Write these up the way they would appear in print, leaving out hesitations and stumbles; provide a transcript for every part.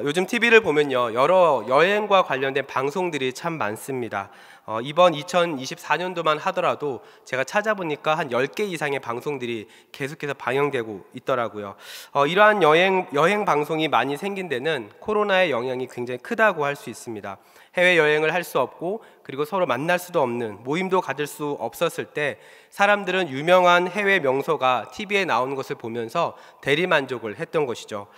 요즘 TV를 보면요, 여러 여행과 관련된 방송들이 참 많습니다. 이번 2024년도만 하더라도 제가 찾아보니까 한 10개 이상의 방송들이 계속해서 방영되고 있더라고요. 이러한 여행 방송이 많이 생긴 데는 코로나의 영향이 굉장히 크다고 할 수 있습니다. 해외여행을 할 수 없고, 그리고 서로 만날 수도 없는, 모임도 가질 수 없었을 때 사람들은 유명한 해외 명소가 TV에 나오는 것을 보면서 대리만족을 했던 것이죠.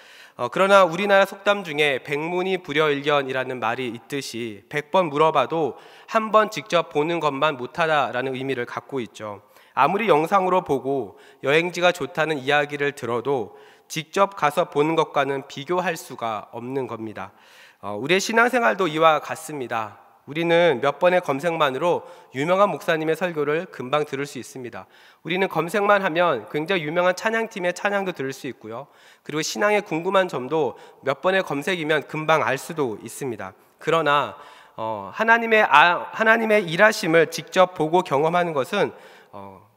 그러나 우리나라 속담 중에 백문이 불여일견이라는 말이 있듯이 100번 물어봐도 한 번 직접 보는 것만 못하다라는 의미를 갖고 있죠. 아무리 영상으로 보고 여행지가 좋다는 이야기를 들어도 직접 가서 보는 것과는 비교할 수가 없는 겁니다. 우리의 신앙생활도 이와 같습니다. 우리는 몇 번의 검색만으로 유명한 목사님의 설교를 금방 들을 수 있습니다. 우리는 검색만 하면 굉장히 유명한 찬양팀의 찬양도 들을 수 있고요. 그리고 신앙에 궁금한 점도 몇 번의 검색이면 금방 알 수도 있습니다. 그러나 하나님의 일하심을 직접 보고 경험하는 것은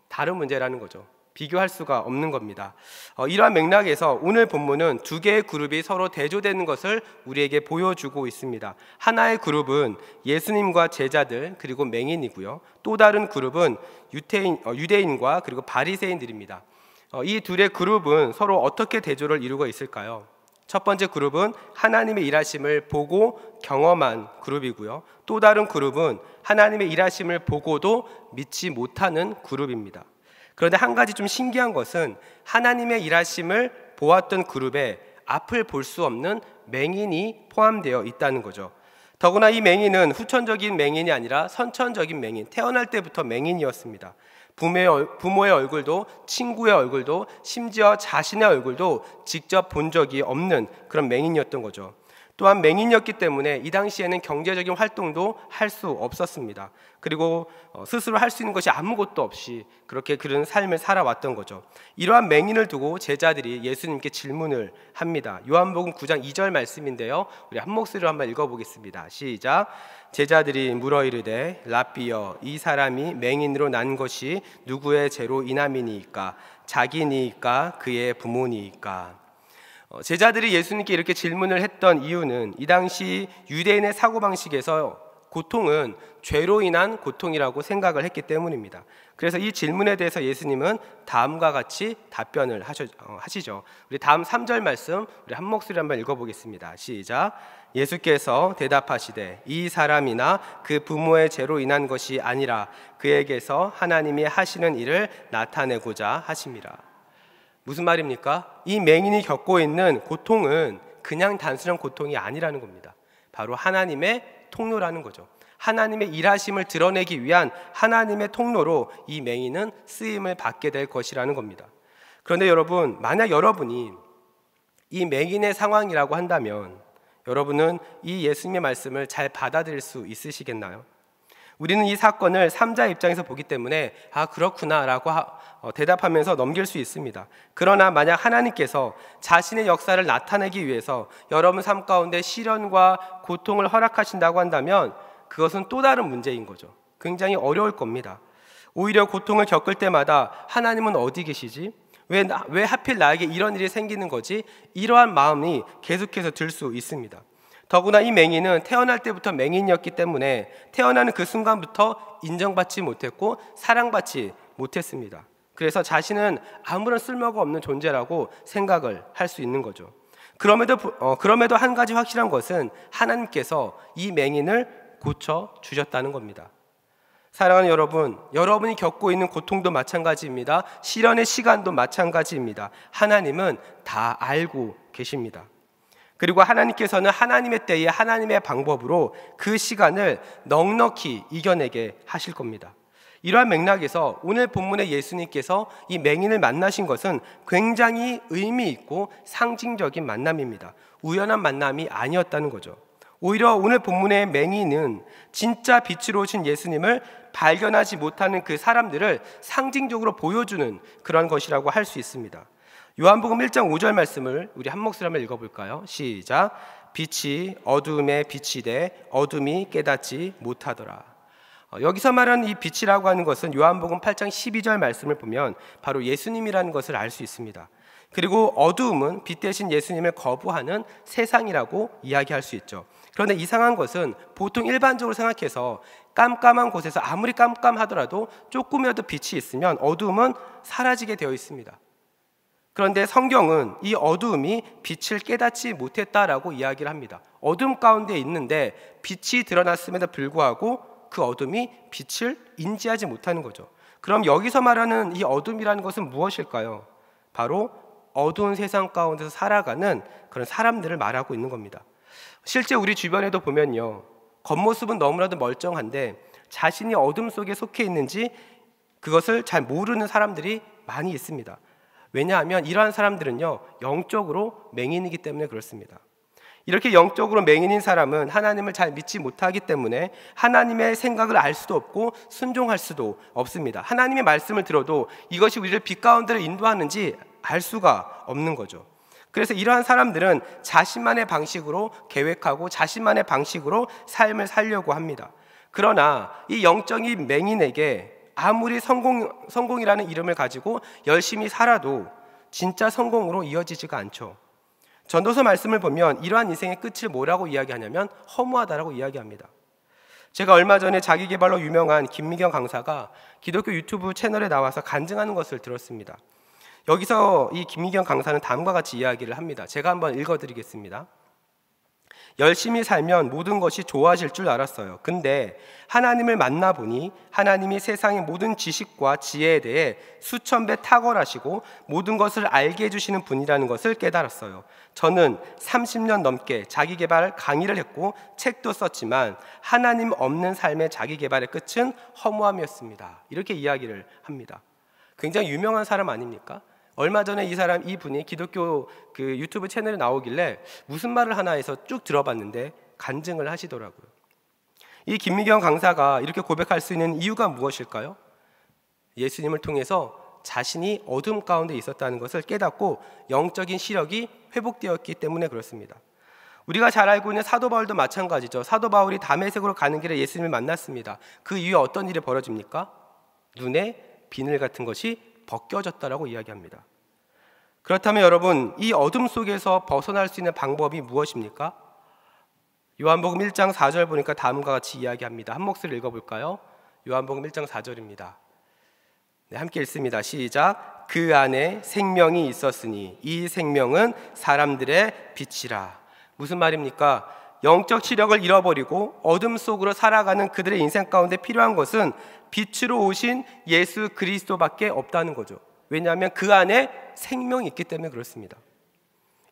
다른 문제라는 거죠. 비교할 수가 없는 겁니다. 이러한 맥락에서 오늘 본문은 두 개의 그룹이 서로 대조되는 것을 우리에게 보여주고 있습니다. 하나의 그룹은 예수님과 제자들 그리고 맹인이고요. 또 다른 그룹은 유대인과 그리고 바리새인들입니다. 이 둘의 그룹은 서로 어떻게 대조를 이루고 있을까요? 첫 번째 그룹은 하나님의 일하심을 보고 경험한 그룹이고요. 또 다른 그룹은 하나님의 일하심을 보고도 믿지 못하는 그룹입니다. 그런데 한 가지 좀 신기한 것은 하나님의 일하심을 보았던 그룹에 앞을 볼 수 없는 맹인이 포함되어 있다는 거죠. 더구나 이 맹인은 후천적인 맹인이 아니라 선천적인 맹인, 태어날 때부터 맹인이었습니다. 부모의 얼굴도, 친구의 얼굴도, 심지어 자신의 얼굴도 직접 본 적이 없는 그런 맹인이었던 거죠. 또한 맹인이었기 때문에 이 당시에는 경제적인 활동도 할 수 없었습니다. 그리고 스스로 할 수 있는 것이 아무것도 없이 그렇게 그런 삶을 살아왔던 거죠. 이러한 맹인을 두고 제자들이 예수님께 질문을 합니다. 요한복음 9장 2절 말씀인데요, 우리 한 목소리로 한번 읽어보겠습니다. 시작. 제자들이 물어 이르되 랍비여, 이 사람이 맹인으로 난 것이 누구의 죄로 인함이니이까? 자기니이까 그의 부모니이까? 제자들이 예수님께 이렇게 질문을 했던 이유는 이 당시 유대인의 사고방식에서 고통은 죄로 인한 고통이라고 생각을 했기 때문입니다. 그래서 이 질문에 대해서 예수님은 다음과 같이 답변을 하시죠. 우리 다음 3절 말씀 우리 한 목소리 한번 읽어보겠습니다. 시작. 예수께서 대답하시되 이 사람이나 그 부모의 죄로 인한 것이 아니라 그에게서 하나님이 하시는 일을 나타내고자 하심이라. 무슨 말입니까? 이 맹인이 겪고 있는 고통은 그냥 단순한 고통이 아니라는 겁니다. 바로 하나님의 통로라는 거죠. 하나님의 일하심을 드러내기 위한 하나님의 통로로 이 맹인은 쓰임을 받게 될 것이라는 겁니다. 그런데 여러분, 만약 여러분이 이 맹인의 상황이라고 한다면 여러분은 이 예수님의 말씀을 잘 받아들일 수 있으시겠나요? 우리는 이 사건을 삼자의 입장에서 보기 때문에 그렇구나 라고 대답하면서 넘길 수 있습니다. 그러나 만약 하나님께서 자신의 역사를 나타내기 위해서 여러분 삶 가운데 시련과 고통을 허락하신다고 한다면 그것은 또 다른 문제인 거죠. 굉장히 어려울 겁니다. 오히려 고통을 겪을 때마다 하나님은 어디 계시지? 왜 하필 나에게 이런 일이 생기는 거지? 이러한 마음이 계속해서 들 수 있습니다. 더구나 이 맹인은 태어날 때부터 맹인이었기 때문에 태어나는 그 순간부터 인정받지 못했고 사랑받지 못했습니다. 그래서 자신은 아무런 쓸모가 없는 존재라고 생각을 할 수 있는 거죠. 그럼에도 한 가지 확실한 것은 하나님께서 이 맹인을 고쳐 주셨다는 겁니다. 사랑하는 여러분, 여러분이 겪고 있는 고통도 마찬가지입니다. 시련의 시간도 마찬가지입니다. 하나님은 다 알고 계십니다. 그리고 하나님께서는 하나님의 때에 하나님의 방법으로 그 시간을 넉넉히 이겨내게 하실 겁니다. 이러한 맥락에서 오늘 본문의 예수님께서 이 맹인을 만나신 것은 굉장히 의미 있고 상징적인 만남입니다. 우연한 만남이 아니었다는 거죠. 오히려 오늘 본문의 맹인은 진짜 빛으로 오신 예수님을 발견하지 못하는 그 사람들을 상징적으로 보여주는 그런 것이라고 할 수 있습니다. 요한복음 1장 5절 말씀을 우리 한 목소리 한번 읽어볼까요? 시작. 빛이 어둠에 비치되 어둠이 깨닫지 못하더라. 여기서 말하는 이 빛이라고 하는 것은 요한복음 8장 12절 말씀을 보면 바로 예수님이라는 것을 알 수 있습니다. 그리고 어두움은 빛 대신 예수님을 거부하는 세상이라고 이야기할 수 있죠. 그런데 이상한 것은 보통 일반적으로 생각해서 깜깜한 곳에서 아무리 깜깜하더라도 조금이라도 빛이 있으면 어두움은 사라지게 되어 있습니다. 그런데 성경은 이 어두움이 빛을 깨닫지 못했다라고 이야기를 합니다. 어둠 가운데 있는데 빛이 드러났음에도 불구하고 그 어둠이 빛을 인지하지 못하는 거죠. 그럼 여기서 말하는 이 어둠이라는 것은 무엇일까요? 바로 어두운 세상 가운데서 살아가는 그런 사람들을 말하고 있는 겁니다. 실제 우리 주변에도 보면요, 겉모습은 너무나도 멀쩡한데 자신이 어둠 속에 속해 있는지 그것을 잘 모르는 사람들이 많이 있습니다. 왜냐하면 이러한 사람들은요, 영적으로 맹인이기 때문에 그렇습니다. 이렇게 영적으로 맹인인 사람은 하나님을 잘 믿지 못하기 때문에 하나님의 생각을 알 수도 없고 순종할 수도 없습니다. 하나님의 말씀을 들어도 이것이 우리를 빛 가운데로 인도하는지 알 수가 없는 거죠. 그래서 이러한 사람들은 자신만의 방식으로 계획하고 자신만의 방식으로 삶을 살려고 합니다. 그러나 이 영적인 맹인에게 아무리 성공이라는 이름을 가지고 열심히 살아도 진짜 성공으로 이어지지가 않죠. 전도서 말씀을 보면 이러한 인생의 끝을 뭐라고 이야기하냐면 허무하다라고 이야기합니다. 제가 얼마 전에 자기계발로 유명한 김미경 강사가 기독교 유튜브 채널에 나와서 간증하는 것을 들었습니다. 여기서 이 김미경 강사는 다음과 같이 이야기를 합니다. 제가 한번 읽어드리겠습니다. 열심히 살면 모든 것이 좋아질 줄 알았어요. 근데 하나님을 만나보니 하나님이 세상의 모든 지식과 지혜에 대해 수천 배 탁월하시고 모든 것을 알게 해주시는 분이라는 것을 깨달았어요. 저는 30년 넘게 자기계발 강의를 했고 책도 썼지만 하나님 없는 삶의 자기계발의 끝은 허무함이었습니다. 이렇게 이야기를 합니다. 굉장히 유명한 사람 아닙니까? 얼마 전에 이분이 기독교 그 유튜브 채널에 나오길래 무슨 말을 하나 해서 쭉 들어봤는데 간증을 하시더라고요. 이 김미경 강사가 이렇게 고백할 수 있는 이유가 무엇일까요? 예수님을 통해서 자신이 어둠 가운데 있었다는 것을 깨닫고 영적인 시력이 회복되었기 때문에 그렇습니다. 우리가 잘 알고 있는 사도 바울도 마찬가지죠. 사도 바울이 다메섹으로 가는 길에 예수님을 만났습니다. 그 이후에 어떤 일이 벌어집니까? 눈에 비늘 같은 것이 벗겨졌다라고 이야기합니다. 그렇다면 여러분, 이 어둠 속에서 벗어날 수 있는 방법이 무엇입니까? 요한복음 1장 4절 보니까 다음과 같이 이야기합니다. 한 목소리 읽어볼까요? 요한복음 1장 4절입니다. 네, 함께 읽습니다. 시작. 그 안에 생명이 있었으니 이 생명은 사람들의 빛이라. 무슨 말입니까? 영적 시력을 잃어버리고 어둠 속으로 살아가는 그들의 인생 가운데 필요한 것은 빛으로 오신 예수 그리스도밖에 없다는 거죠. 왜냐하면 그 안에 생명이 있기 때문에 그렇습니다.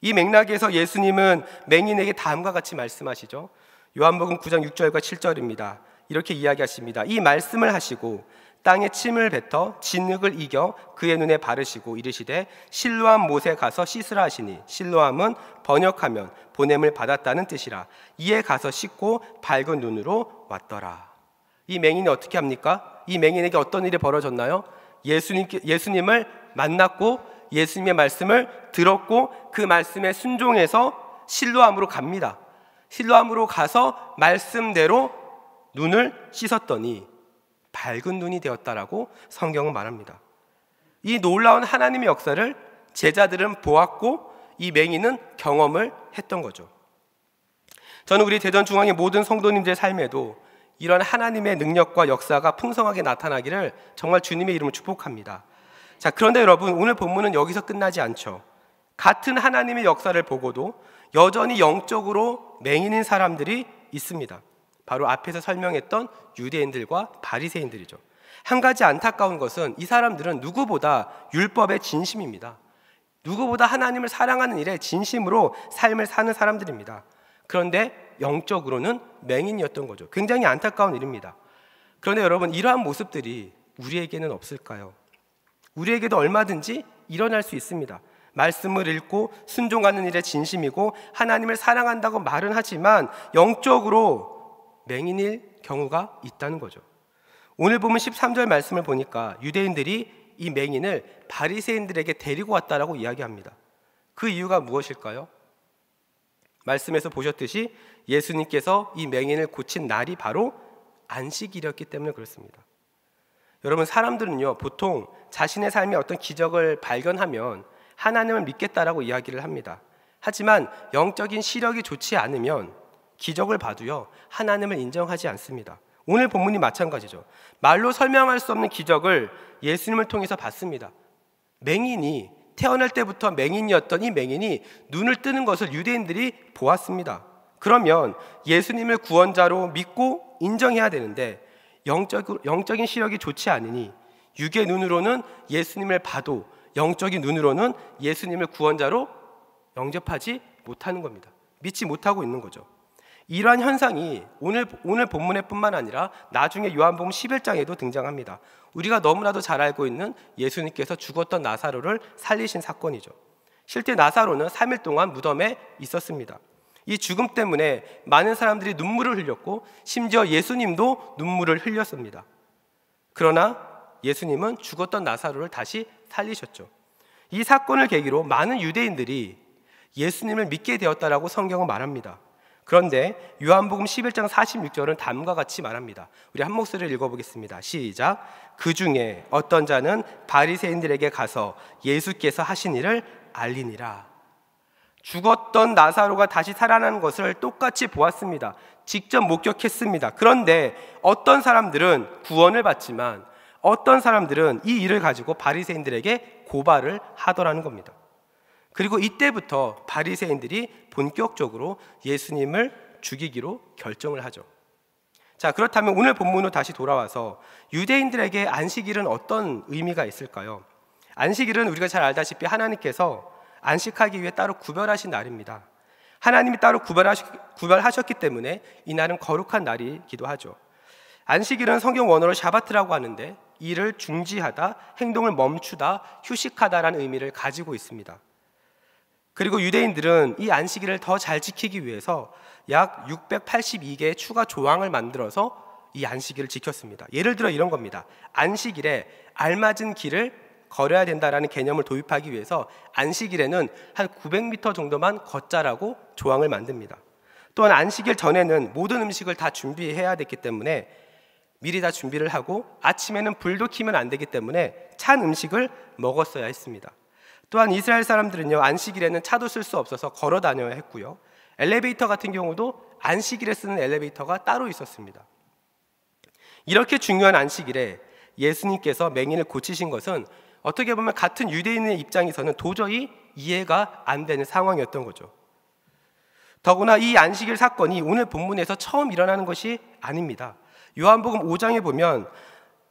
이 맥락에서 예수님은 맹인에게 다음과 같이 말씀하시죠. 요한복음 9장 6절과 7절입니다. 이렇게 이야기하십니다. 이 말씀을 하시고 땅에 침을 뱉어 진흙을 이겨 그의 눈에 바르시고 이르시되 실로암 못에 가서 씻으라 하시니 실로암은 번역하면 보냄을 받았다는 뜻이라. 이에 가서 씻고 밝은 눈으로 왔더라. 이 맹인이 어떻게 합니까? 이 맹인에게 어떤 일이 벌어졌나요? 예수님을 만났고 예수님의 말씀을 들었고 그 말씀에 순종해서 실로암으로 갑니다. 실로암으로 가서 말씀대로 눈을 씻었더니 밝은 눈이 되었다라고 성경은 말합니다. 이 놀라운 하나님의 역사를 제자들은 보았고 이 맹인은 경험을 했던 거죠. 저는 우리 대전중앙의 모든 성도님들의 삶에도 이런 하나님의 능력과 역사가 풍성하게 나타나기를 정말 주님의 이름으로 축복합니다. 자, 그런데 여러분, 오늘 본문은 여기서 끝나지 않죠. 같은 하나님의 역사를 보고도 여전히 영적으로 맹인인 사람들이 있습니다. 바로 앞에서 설명했던 유대인들과 바리새인들이죠. 한 가지 안타까운 것은 이 사람들은 누구보다 율법의 진심입니다. 누구보다 하나님을 사랑하는 일에 진심으로 삶을 사는 사람들입니다. 그런데 영적으로는 맹인이었던 거죠. 굉장히 안타까운 일입니다. 그런데 여러분, 이러한 모습들이 우리에게는 없을까요? 우리에게도 얼마든지 일어날 수 있습니다. 말씀을 읽고 순종하는 일에 진심이고 하나님을 사랑한다고 말은 하지만 영적으로 맹인일 경우가 있다는 거죠. 오늘 보면 13절 말씀을 보니까 유대인들이 이 맹인을 바리새인들에게 데리고 왔다라고 이야기합니다. 그 이유가 무엇일까요? 말씀에서 보셨듯이 예수님께서 이 맹인을 고친 날이 바로 안식일이었기 때문에 그렇습니다. 여러분, 사람들은요 보통 자신의 삶에 어떤 기적을 발견하면 하나님을 믿겠다라고 이야기를 합니다. 하지만 영적인 시력이 좋지 않으면 기적을 봐도요, 하나님을 인정하지 않습니다. 오늘 본문이 마찬가지죠. 말로 설명할 수 없는 기적을 예수님을 통해서 봤습니다. 맹인이, 태어날 때부터 맹인이었던 이 맹인이 눈을 뜨는 것을 유대인들이 보았습니다. 그러면 예수님을 구원자로 믿고 인정해야 되는데 영적인 시력이 좋지 않으니 육의 눈으로는 예수님을 봐도 영적인 눈으로는 예수님을 구원자로 영접하지 못하는 겁니다. 믿지 못하고 있는 거죠. 이러한 현상이 오늘 본문에 뿐만 아니라 나중에 요한복음 11장에도 등장합니다. 우리가 너무나도 잘 알고 있는 예수님께서 죽었던 나사로를 살리신 사건이죠. 실제 나사로는 3일 동안 무덤에 있었습니다. 이 죽음 때문에 많은 사람들이 눈물을 흘렸고 심지어 예수님도 눈물을 흘렸습니다. 그러나 예수님은 죽었던 나사로를 다시 살리셨죠. 이 사건을 계기로 많은 유대인들이 예수님을 믿게 되었다라고 성경은 말합니다. 그런데 요한복음 11장 46절은 다음과 같이 말합니다. 우리 한 목소리를 읽어보겠습니다. 시작. 그 중에 어떤 자는 바리새인들에게 가서 예수께서 하신 일을 알리니라. 죽었던 나사로가 다시 살아나는 것을 똑같이 보았습니다. 직접 목격했습니다. 그런데 어떤 사람들은 구원을 받지만 어떤 사람들은 이 일을 가지고 바리새인들에게 고발을 하더라는 겁니다. 그리고 이때부터 바리새인들이 본격적으로 예수님을 죽이기로 결정을 하죠. 자, 그렇다면 오늘 본문으로 다시 돌아와서 유대인들에게 안식일은 어떤 의미가 있을까요? 안식일은 우리가 잘 알다시피 하나님께서 안식하기 위해 따로 구별하신 날입니다. 하나님이 따로 구별하셨기 때문에 이 날은 거룩한 날이기도 하죠. 안식일은 성경 원어로 샤바트라고 하는데 일을 중지하다, 행동을 멈추다, 휴식하다라는 의미를 가지고 있습니다. 그리고 유대인들은 이 안식일을 더 잘 지키기 위해서 약 682개의 추가 조항을 만들어서 이 안식일을 지켰습니다. 예를 들어 이런 겁니다. 안식일에 알맞은 길을 걸어야 된다라는 개념을 도입하기 위해서 안식일에는 한 900m 정도만 걷자라고 조항을 만듭니다. 또한 안식일 전에는 모든 음식을 다 준비해야 됐기 때문에 미리 다 준비를 하고 아침에는 불도 켜면 안 되기 때문에 찬 음식을 먹었어야 했습니다. 또한 이스라엘 사람들은요, 안식일에는 차도 쓸 수 없어서 걸어 다녀야 했고요. 엘리베이터 같은 경우도 안식일에 쓰는 엘리베이터가 따로 있었습니다. 이렇게 중요한 안식일에 예수님께서 맹인을 고치신 것은 어떻게 보면 같은 유대인의 입장에서는 도저히 이해가 안 되는 상황이었던 거죠. 더구나 이 안식일 사건이 오늘 본문에서 처음 일어나는 것이 아닙니다. 요한복음 5장에 보면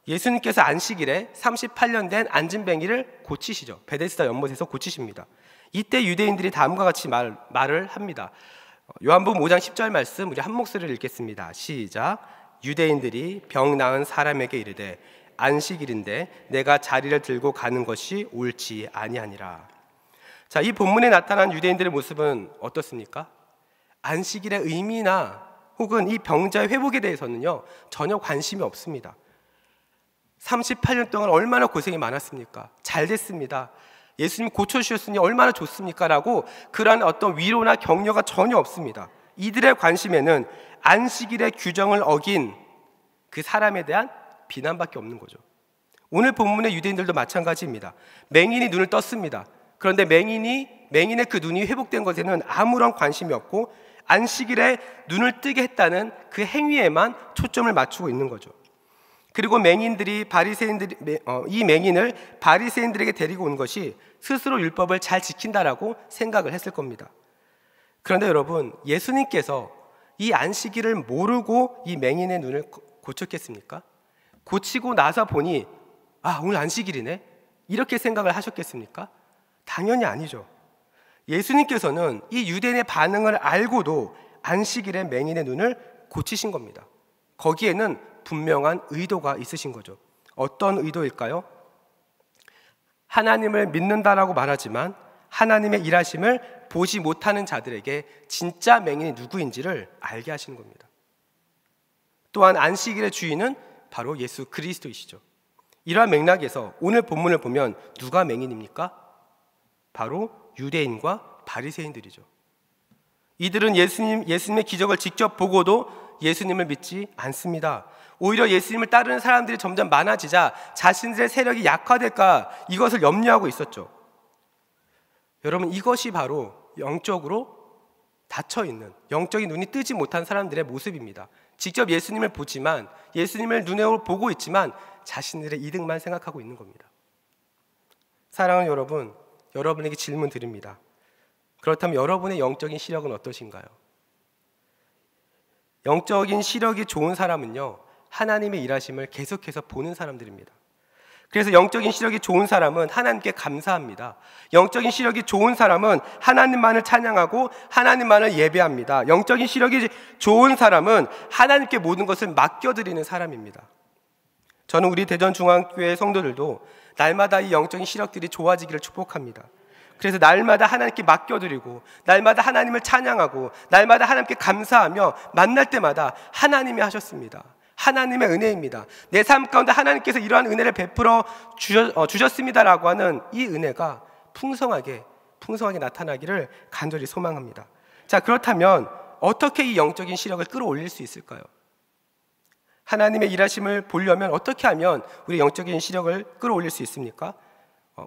예수님께서 안식일에 38년 된 안진뱅이를 고치시죠. 베데스다 연못에서 고치십니다. 이때 유대인들이 다음과 같이 말을 합니다. 요한복음 5장 10절 말씀 우리 한 목소리를 읽겠습니다. 시작. 유대인들이 병 나은 사람에게 이르되 안식일인데 내가 자리를 들고 가는 것이 옳지 아니하니라. 자, 이 본문에 나타난 유대인들의 모습은 어떻습니까? 안식일의 의미나 혹은 이 병자의 회복에 대해서는요, 전혀 관심이 없습니다. 38년 동안 얼마나 고생이 많았습니까? 잘 됐습니다. 예수님 고쳐주셨으니 얼마나 좋습니까? 라고 그러한 어떤 위로나 격려가 전혀 없습니다. 이들의 관심에는 안식일의 규정을 어긴 그 사람에 대한 비난밖에 없는 거죠. 오늘 본문의 유대인들도 마찬가지입니다. 맹인이 눈을 떴습니다. 그런데 맹인의 그 눈이 회복된 것에는 아무런 관심이 없고 안식일에 눈을 뜨게 했다는 그 행위에만 초점을 맞추고 있는 거죠. 그리고 이 맹인을 바리새인들에게 데리고 온 것이 스스로 율법을 잘 지킨다라고 생각을 했을 겁니다. 그런데 여러분, 예수님께서 이 안식일을 모르고 이 맹인의 눈을 고쳤겠습니까? 고치고 나서 보니 오늘 안식일이네? 이렇게 생각을 하셨겠습니까? 당연히 아니죠. 예수님께서는 이 유대인의 반응을 알고도 안식일에 맹인의 눈을 고치신 겁니다. 거기에는 분명한 의도가 있으신 거죠. 어떤 의도일까요? 하나님을 믿는다라고 말하지만 하나님의 일하심을 보지 못하는 자들에게 진짜 맹인이 누구인지를 알게 하시는 겁니다. 또한 안식일의 주인은 바로 예수 그리스도이시죠. 이러한 맥락에서 오늘 본문을 보면 누가 맹인입니까? 바로 유대인과 바리새인들이죠. 이들은 예수님의 기적을 직접 보고도 예수님을 믿지 않습니다. 오히려 예수님을 따르는 사람들이 점점 많아지자 자신들의 세력이 약화될까 이것을 염려하고 있었죠. 여러분, 이것이 바로 영적으로 닫혀있는, 영적인 눈이 뜨지 못한 사람들의 모습입니다. 직접 예수님을 보지만, 예수님을 눈으로 보고 있지만 자신들의 이득만 생각하고 있는 겁니다. 사랑하는 여러분, 여러분에게 질문 드립니다. 그렇다면 여러분의 영적인 시력은 어떠신가요? 영적인 시력이 좋은 사람은요, 하나님의 일하심을 계속해서 보는 사람들입니다. 그래서 영적인 시력이 좋은 사람은 하나님께 감사합니다. 영적인 시력이 좋은 사람은 하나님만을 찬양하고 하나님만을 예배합니다. 영적인 시력이 좋은 사람은 하나님께 모든 것을 맡겨드리는 사람입니다. 저는 우리 대전중앙교회 성도들도 날마다 이 영적인 시력들이 좋아지기를 축복합니다. 그래서 날마다 하나님께 맡겨드리고, 날마다 하나님을 찬양하고, 날마다 하나님께 감사하며 만날 때마다 하나님이 하셨습니다. 하나님의 은혜입니다. 내 삶 가운데 하나님께서 이러한 은혜를 베풀어 주셨습니다라고 하는 이 은혜가 풍성하게 나타나기를 간절히 소망합니다. 자, 그렇다면 어떻게 이 영적인 시력을 끌어올릴 수 있을까요? 하나님의 일하심을 보려면 어떻게 하면 우리 영적인 시력을 끌어올릴 수 있습니까?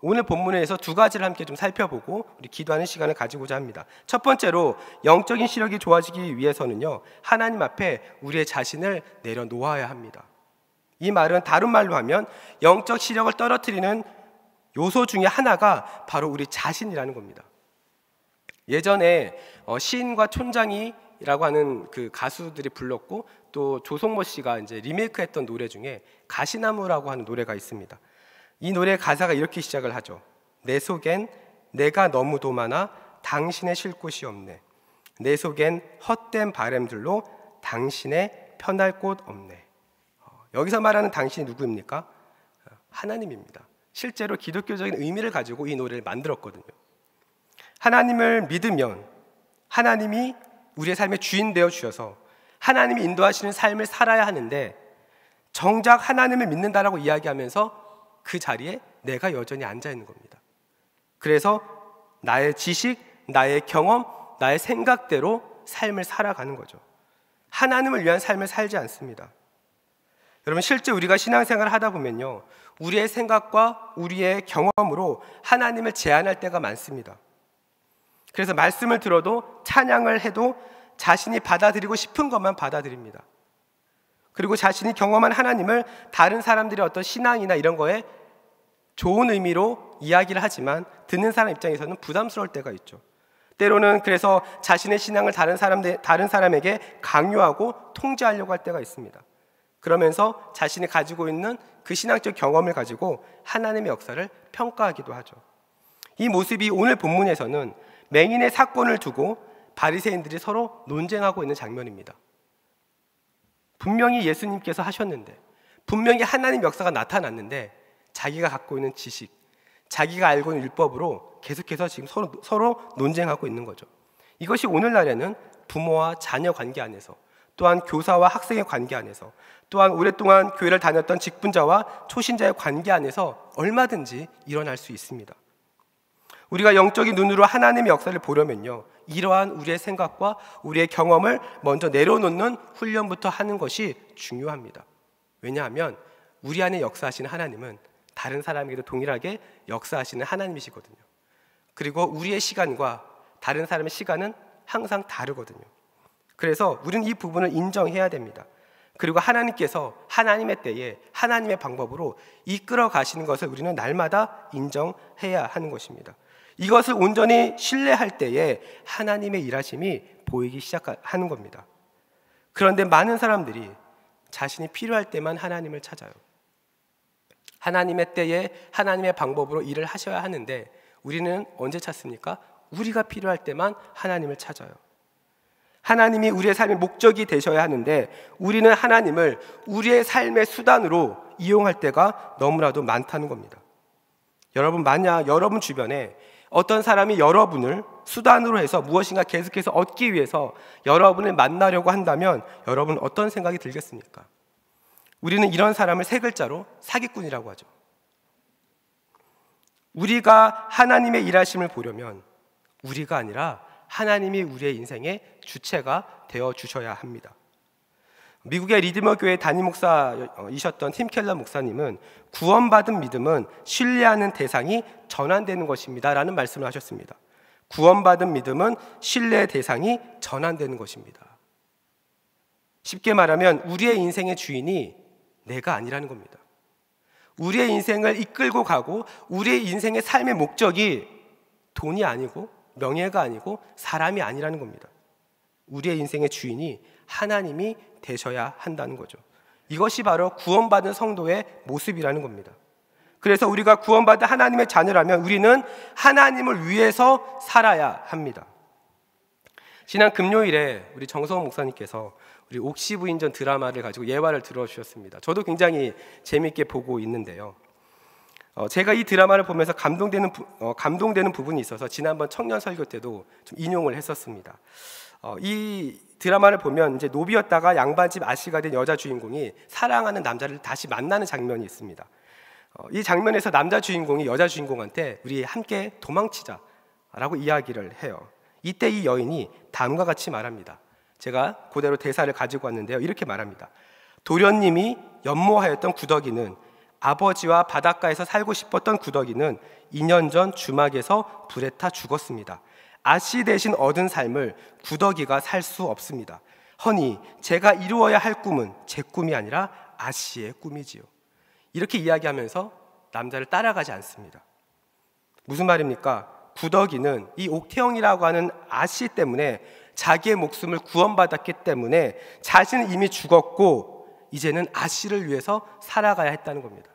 오늘 본문에서 두 가지를 함께 좀 살펴보고 우리 기도하는 시간을 가지고자 합니다. 첫 번째로 영적인 시력이 좋아지기 위해서는요, 하나님 앞에 우리의 자신을 내려놓아야 합니다. 이 말은 다른 말로 하면 영적 시력을 떨어뜨리는 요소 중에 하나가 바로 우리 자신이라는 겁니다. 예전에 시인과 촌장이라고 하는 그 가수들이 불렀고, 또 조성모 씨가 이제 리메이크했던 노래 중에 가시나무라고 하는 노래가 있습니다. 이 노래의 가사가 이렇게 시작을 하죠. 내 속엔 내가 너무도 많아 당신의 쉴 곳이 없네. 내 속엔 헛된 바램들로 당신의 편할 곳 없네. 여기서 말하는 당신이 누구입니까? 하나님입니다. 실제로 기독교적인 의미를 가지고 이 노래를 만들었거든요. 하나님을 믿으면 하나님이 우리의 삶의 주인 되어 주셔서 하나님이 인도하시는 삶을 살아야 하는데, 정작 하나님을 믿는다라고 이야기하면서 그 자리에 내가 여전히 앉아 있는 겁니다. 그래서 나의 지식, 나의 경험, 나의 생각대로 삶을 살아가는 거죠. 하나님을 위한 삶을 살지 않습니다. 여러분, 실제 우리가 신앙생활을 하다 보면요, 우리의 생각과 우리의 경험으로 하나님을 제한할 때가 많습니다. 그래서 말씀을 들어도, 찬양을 해도 자신이 받아들이고 싶은 것만 받아들입니다. 그리고 자신이 경험한 하나님을 다른 사람들의 어떤 신앙이나 이런 거에 좋은 의미로 이야기를 하지만 듣는 사람 입장에서는 부담스러울 때가 있죠. 때로는 그래서 자신의 신앙을 다른 사람에게 강요하고 통제하려고 할 때가 있습니다. 그러면서 자신이 가지고 있는 그 신앙적 경험을 가지고 하나님의 역사를 평가하기도 하죠. 이 모습이 오늘 본문에서는 맹인의 사건을 두고 바리새인들이 서로 논쟁하고 있는 장면입니다. 분명히 예수님께서 하셨는데, 분명히 하나님 역사가 나타났는데, 자기가 갖고 있는 지식, 자기가 알고 있는 율법으로 계속해서 지금 서로 논쟁하고 있는 거죠. 이것이 오늘날에는 부모와 자녀 관계 안에서, 또한 교사와 학생의 관계 안에서, 또한 오랫동안 교회를 다녔던 직분자와 초신자의 관계 안에서 얼마든지 일어날 수 있습니다. 우리가 영적인 눈으로 하나님의 역사를 보려면요, 이러한 우리의 생각과 우리의 경험을 먼저 내려놓는 훈련부터 하는 것이 중요합니다. 왜냐하면 우리 안에 역사하시는 하나님은 다른 사람에게도 동일하게 역사하시는 하나님이시거든요. 그리고 우리의 시간과 다른 사람의 시간은 항상 다르거든요. 그래서 우리는 이 부분을 인정해야 됩니다. 그리고 하나님께서 하나님의 때에 하나님의 방법으로 이끌어 가시는 것을 우리는 날마다 인정해야 하는 것입니다. 이것을 온전히 신뢰할 때에 하나님의 일하심이 보이기 시작하는 겁니다. 그런데 많은 사람들이 자신이 필요할 때만 하나님을 찾아요. 하나님의 때에 하나님의 방법으로 일을 하셔야 하는데, 우리는 언제 찾습니까? 우리가 필요할 때만 하나님을 찾아요. 하나님이 우리의 삶의 목적이 되셔야 하는데, 우리는 하나님을 우리의 삶의 수단으로 이용할 때가 너무나도 많다는 겁니다. 여러분, 만약 여러분 주변에 어떤 사람이 여러분을 수단으로 해서 무엇인가 계속해서 얻기 위해서 여러분을 만나려고 한다면 여러분 어떤 생각이 들겠습니까? 우리는 이런 사람을 세 글자로 사기꾼이라고 하죠. 우리가 하나님의 일하심을 보려면 우리가 아니라 하나님이 우리의 인생의 주체가 되어 주셔야 합니다. 미국의 리드머 교회 담임 목사이셨던 팀 켈러 목사님은 구원받은 믿음은 신뢰하는 대상이 전환되는 것입니다 라는 말씀을 하셨습니다. 구원받은 믿음은 신뢰의 대상이 전환되는 것입니다. 쉽게 말하면 우리의 인생의 주인이 내가 아니라는 겁니다. 우리의 인생을 이끌고 가고 우리의 인생의 삶의 목적이 돈이 아니고 명예가 아니고 사람이 아니라는 겁니다. 우리의 인생의 주인이 하나님이 되셔야 한다는 거죠. 이것이 바로 구원받은 성도의 모습이라는 겁니다. 그래서 우리가 구원받은 하나님의 자녀라면 우리는 하나님을 위해서 살아야 합니다. 지난 금요일에 우리 정성호 목사님께서 우리 옥시 부인전 드라마를 가지고 예화를 들어주셨습니다. 저도 굉장히 재미있게 보고 있는데요. 제가 이 드라마를 보면서 감동되는 부분이 있어서 지난번 청년 설교 때도 좀 인용을 했었습니다. 이 드라마를 보면 이제 노비였다가 양반집 아씨가 된 여자 주인공이 사랑하는 남자를 다시 만나는 장면이 있습니다. 이 장면에서 남자 주인공이 여자 주인공한테 우리 함께 도망치자라고 이야기를 해요. 이때 이 여인이 다음과 같이 말합니다. 제가 그대로 대사를 가지고 왔는데요. 이렇게 말합니다. 도련님이 연모하였던 구더기는, 아버지와 바닷가에서 살고 싶었던 구더기는 2년 전 주막에서 불에 타 죽었습니다. 아씨 대신 얻은 삶을 구더기가 살 수 없습니다. 허니 제가 이루어야 할 꿈은 제 꿈이 아니라 아씨의 꿈이지요. 이렇게 이야기하면서 남자를 따라가지 않습니다. 무슨 말입니까? 구더기는 이 옥태영이라고 하는 아씨 때문에 자기의 목숨을 구원받았기 때문에 자신은 이미 죽었고 이제는 아씨를 위해서 살아가야 했다는 겁니다.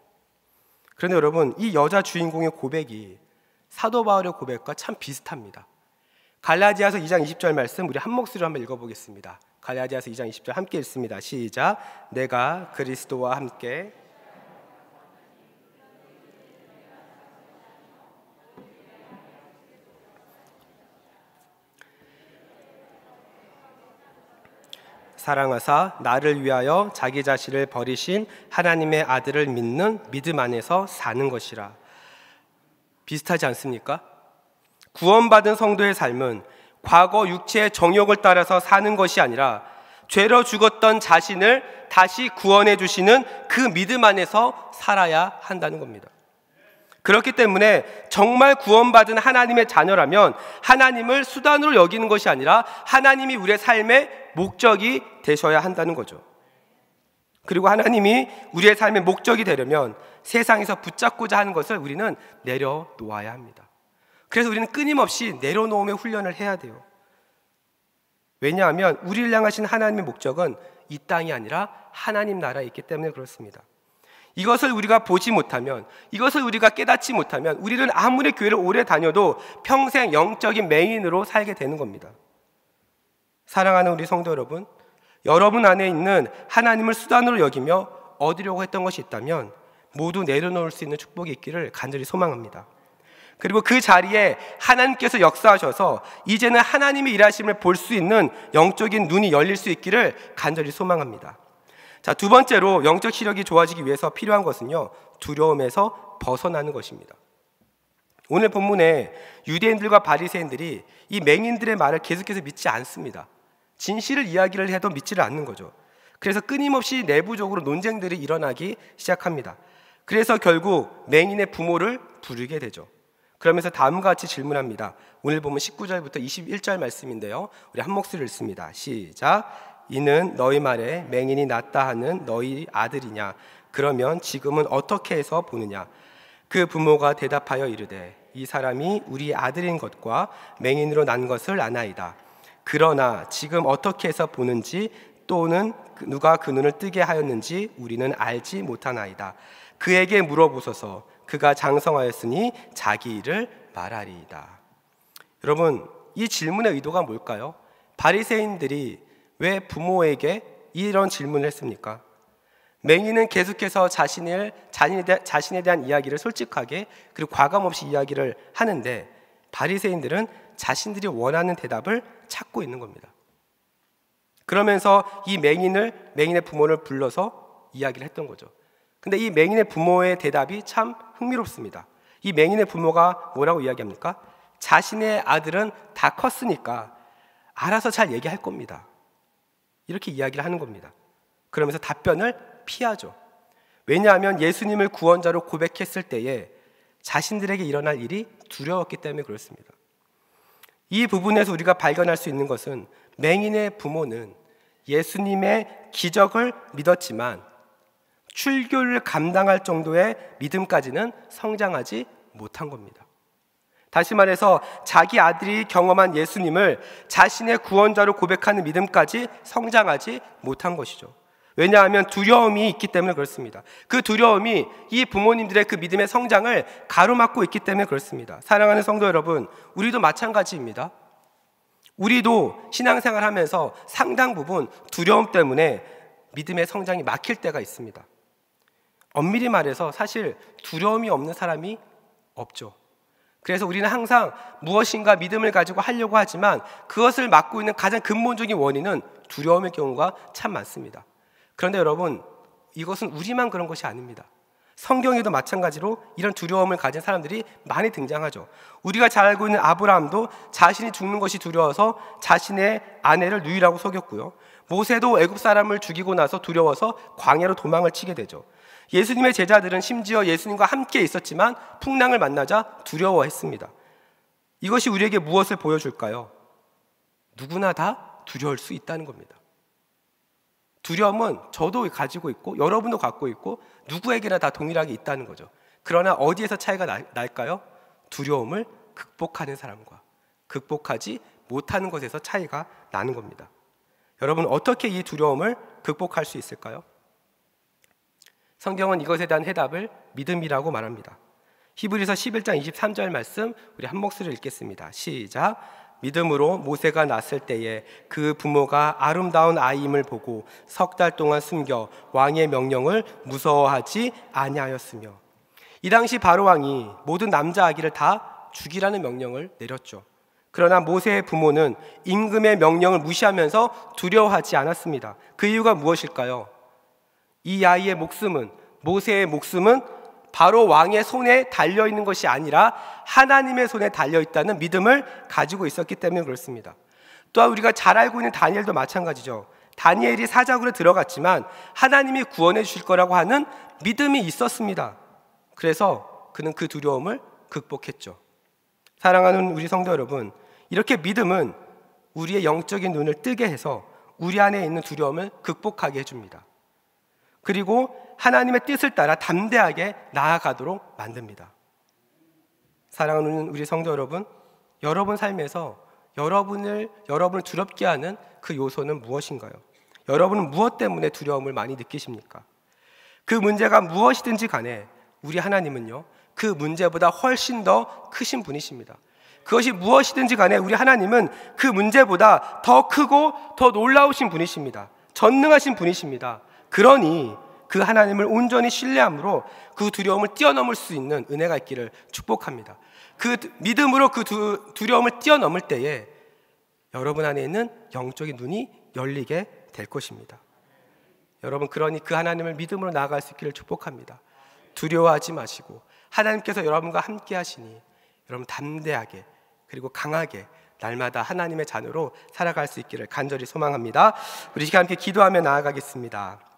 그런데 여러분, 이 여자 주인공의 고백이 사도 바울의 고백과 참 비슷합니다. 갈라디아서 2장 20절 말씀 우리 한 목소리로 한번 읽어보겠습니다. 갈라디아서 2장 20절 함께 읽습니다. 시작. 내가 그리스도와 함께 사랑하사 나를 위하여 자기 자신을 버리신 하나님의 아들을 믿는 믿음 안에서 사는 것이라. 비슷하지 않습니까? 구원받은 성도의 삶은 과거 육체의 정욕을 따라서 사는 것이 아니라 죄로 죽었던 자신을 다시 구원해 주시는 그 믿음 안에서 살아야 한다는 겁니다. 그렇기 때문에 정말 구원받은 하나님의 자녀라면 하나님을 수단으로 여기는 것이 아니라 하나님이 우리의 삶의 목적이 되셔야 한다는 거죠. 그리고 하나님이 우리의 삶의 목적이 되려면 세상에서 붙잡고자 하는 것을 우리는 내려놓아야 합니다. 그래서 우리는 끊임없이 내려놓음의 훈련을 해야 돼요. 왜냐하면 우리를 향하신 하나님의 목적은 이 땅이 아니라 하나님 나라에 있기 때문에 그렇습니다. 이것을 우리가 보지 못하면, 이것을 우리가 깨닫지 못하면 우리는 아무리 교회를 오래 다녀도 평생 영적인 맹인으로 살게 되는 겁니다. 사랑하는 우리 성도 여러분, 여러분 안에 있는 하나님을 수단으로 여기며 얻으려고 했던 것이 있다면 모두 내려놓을 수 있는 축복이 있기를 간절히 소망합니다. 그리고 그 자리에 하나님께서 역사하셔서 이제는 하나님의 일하심을 볼 수 있는 영적인 눈이 열릴 수 있기를 간절히 소망합니다. 자, 두 번째로 영적 시력이 좋아지기 위해서 필요한 것은요, 두려움에서 벗어나는 것입니다. 오늘 본문에 유대인들과 바리새인들이 이 맹인들의 말을 계속해서 믿지 않습니다. 진실을 이야기를 해도 믿지를 않는 거죠. 그래서 끊임없이 내부적으로 논쟁들이 일어나기 시작합니다. 그래서 결국 맹인의 부모를 부르게 되죠. 그러면서 다음과 같이 질문합니다. 오늘 보면 19절부터 21절 말씀인데요, 우리 한 목소리를 읽습니다. 시작. 이는 너희 말에 맹인이 낫다 하는 너희 아들이냐? 그러면 지금은 어떻게 해서 보느냐? 그 부모가 대답하여 이르되 이 사람이 우리 아들인 것과 맹인으로 난 것을 아나이다. 그러나 지금 어떻게 해서 보는지 또는 누가 그 눈을 뜨게 하였는지 우리는 알지 못하나이다. 그에게 물어보소서. 그가 장성하였으니 자기 일을 말하리이다. 여러분, 이 질문의 의도가 뭘까요? 바리새인들이 왜 부모에게 이런 질문을 했습니까? 맹인은 계속해서 자신에 대한 이야기를 솔직하게 그리고 과감 없이 이야기를 하는데 바리새인들은 자신들이 원하는 대답을 찾고 있는 겁니다. 그러면서 이 맹인의 부모를 불러서 이야기를 했던 거죠. 근데 이 맹인의 부모의 대답이 참 흥미롭습니다. 이 맹인의 부모가 뭐라고 이야기합니까? 자신의 아들은 다 컸으니까 알아서 잘 얘기할 겁니다. 이렇게 이야기를 하는 겁니다. 그러면서 답변을 피하죠. 왜냐하면 예수님을 구원자로 고백했을 때에 자신들에게 일어날 일이 두려웠기 때문에 그렇습니다. 이 부분에서 우리가 발견할 수 있는 것은 맹인의 부모는 예수님의 기적을 믿었지만 출교를 감당할 정도의 믿음까지는 성장하지 못한 겁니다. 다시 말해서 자기 아들이 경험한 예수님을 자신의 구원자로 고백하는 믿음까지 성장하지 못한 것이죠. 왜냐하면 두려움이 있기 때문에 그렇습니다. 그 두려움이 이 부모님들의 그 믿음의 성장을 가로막고 있기 때문에 그렇습니다. 사랑하는 성도 여러분, 우리도 마찬가지입니다. 우리도 신앙생활 하면서 상당 부분 두려움 때문에 믿음의 성장이 막힐 때가 있습니다. 엄밀히 말해서 사실 두려움이 없는 사람이 없죠. 그래서 우리는 항상 무엇인가 믿음을 가지고 하려고 하지만 그것을 막고 있는 가장 근본적인 원인은 두려움의 경우가 참 많습니다. 그런데 여러분, 이것은 우리만 그런 것이 아닙니다. 성경에도 마찬가지로 이런 두려움을 가진 사람들이 많이 등장하죠. 우리가 잘 알고 있는 아브라함도 자신이 죽는 것이 두려워서 자신의 아내를 누이라고 속였고요. 모세도 애굽 사람을 죽이고 나서 두려워서 광야로 도망을 치게 되죠. 예수님의 제자들은 심지어 예수님과 함께 있었지만 풍랑을 만나자 두려워했습니다. 이것이 우리에게 무엇을 보여줄까요? 누구나 다 두려울 수 있다는 겁니다. 두려움은 저도 가지고 있고 여러분도 갖고 있고 누구에게나 다 동일하게 있다는 거죠. 그러나 어디에서 차이가 날까요? 두려움을 극복하는 사람과 극복하지 못하는 것에서 차이가 나는 겁니다. 여러분, 어떻게 이 두려움을 극복할 수 있을까요? 성경은 이것에 대한 해답을 믿음이라고 말합니다. 히브리서 11장 23절 말씀 우리 한 목소리로 읽겠습니다. 시작. 믿음으로 모세가 낳았을 때에 그 부모가 아름다운 아이임을 보고 석 달 동안 숨겨 왕의 명령을 무서워하지 아니하였으며. 이 당시 바로 왕이 모든 남자 아기를 다 죽이라는 명령을 내렸죠. 그러나 모세의 부모는 임금의 명령을 무시하면서 두려워하지 않았습니다. 그 이유가 무엇일까요? 이 아이의 목숨은, 모세의 목숨은 바로 왕의 손에 달려있는 것이 아니라 하나님의 손에 달려있다는 믿음을 가지고 있었기 때문에 그렇습니다. 또한 우리가 잘 알고 있는 다니엘도 마찬가지죠. 다니엘이 사자굴에 들어갔지만 하나님이 구원해 주실 거라고 하는 믿음이 있었습니다. 그래서 그는 그 두려움을 극복했죠. 사랑하는 우리 성도 여러분, 이렇게 믿음은 우리의 영적인 눈을 뜨게 해서 우리 안에 있는 두려움을 극복하게 해줍니다. 그리고 하나님의 뜻을 따라 담대하게 나아가도록 만듭니다. 사랑하는 우리 성도 여러분, 여러분 삶에서 여러분을 두렵게 하는 그 요소는 무엇인가요? 여러분은 무엇 때문에 두려움을 많이 느끼십니까? 그 문제가 무엇이든지 간에 우리 하나님은요, 그 문제보다 훨씬 더 크신 분이십니다. 그것이 무엇이든지 간에 우리 하나님은 그 문제보다 더 크고 더 놀라우신 분이십니다. 전능하신 분이십니다. 그러니 그 하나님을 온전히 신뢰함으로 그 두려움을 뛰어넘을 수 있는 은혜가 있기를 축복합니다. 그 믿음으로 그 두려움을 뛰어넘을 때에 여러분 안에 있는 영적인 눈이 열리게 될 것입니다. 여러분, 그러니 그 하나님을 믿음으로 나아갈 수 있기를 축복합니다. 두려워하지 마시고 하나님께서 여러분과 함께 하시니 여러분 담대하게 그리고 강하게 날마다 하나님의 자녀로 살아갈 수 있기를 간절히 소망합니다. 우리 시간 함께 기도하며 나아가겠습니다.